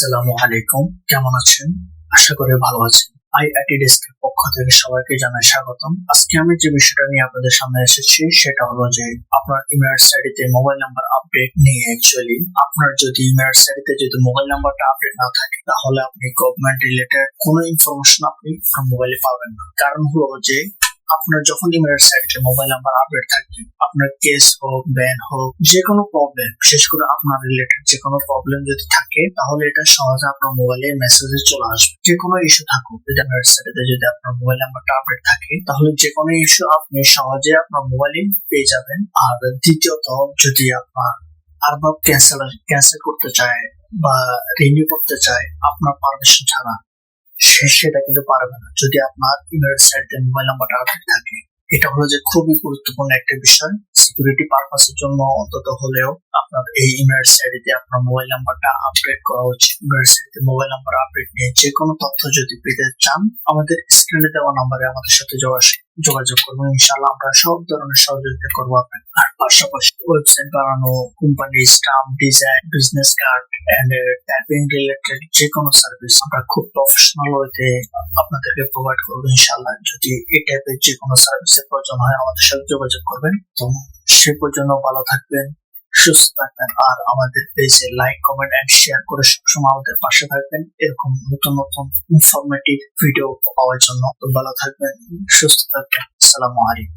আসসালামু আলাইকুম, কেমন আছেন? আশা করি ভালো আছেন। আইআইটি ডেস্কের পক্ষ থেকে সবাইকে জানাই স্বাগতম। আজকে আমি যে বিষয়টা নিয়ে আপনাদের সামনে এসেছি সেটা হলো যে আপনার ইমেল আইডিতে মোবাইল নাম্বার আপডেট নিয়ে। অ্যাকচুয়ালি আপনার যদি ইমেল আইডিতে যদি মোবাইল নাম্বারটা আপডেট না থাকে তাহলে আপনি গভর্নমেন্ট রিলেটেড কোনো ইনফরমেশন আপনি আপনার মোবাইলে পাবেন না। কারণ হলো যে আপনার যখন ইমেল সাইটে মোবাইল নাম্বার আপডেট থাকবে, আপনার কেস হোক, ব্যান হোক, যে কোনো প্রবলেম, বিশেষ করে আপনার রিলেটেড যে কোনো প্রবলেম যদি থাকে তাহলে এটা সহজে আপনার মোবাইলে মেসেজে চলে আসবে। যে কোনো ইস্যু থাকুক, ইমেল সাইটে যদি আপনার মোবাইল নাম্বারটা আপডেট থাকে তাহলে যে কোনো ইস্যু আপনি সহজে আপনার মোবাইলে পেয়ে যাবেন। আর দ্বিতীয়ত, যদি আপনার আরবাব ক্যান্সেল করতে চায় বা রিনিউ করতে চায় আপনার পারমিশন ছাড়া, সেটা কিন্তু পারবে না যদি আপনার ইমেল সাইটে মোবাইল নাম্বারটা আপডেট থাকে। এটা হলো যে খুবই গুরুত্বপূর্ণ একটা বিষয়। সিকিউরিটি পারপাসের জন্য অন্তত হলেও আপনার এই ইমেল সাইটে আপনার মোবাইল নাম্বারটা আপডেট করা উচিত। ইমেল সাইটে মোবাইল নাম্বার আপডেট নিয়ে যে কোনো তথ্য যদি পেতে চান, আমাদের স্ক্রিনে দেওয়া নাম্বারে আমাদের সাথে যোগাযোগ করবেন। ইনশাআল্লাহ আমরা সব ধরনের সহযোগিতা করবো আপনাকে। আর পাশাপাশি ওয়েবসাইট বানানো, company stamp design, business card and typing related যে কোনো সার্ভিস আমরা খুব প্রফেশনাল ওয়েতে আপনাদেরকে প্রোভাইড করবো ইনশাআল্লাহ। যদি এই টাইপের যে কোনো সার্ভিসের প্রয়োজন হয় আমাদের সাথে যোগাযোগ করবেন। তো সে পর্যন্ত ভালো থাকবেন, সুস্থ থাকবেন, আর আমাদের পেজে লাইক, কমেন্ট এন্ড শেয়ার করে সবসময় আমাদের পাশে থাকবেন এরকম নতুন নতুন ইনফরমেটিভ ভিডিও পাওয়ার জন্য। তো ভালো থাকবেন, সুস্থ থাকবেন। আসসালামু আলাইকুম।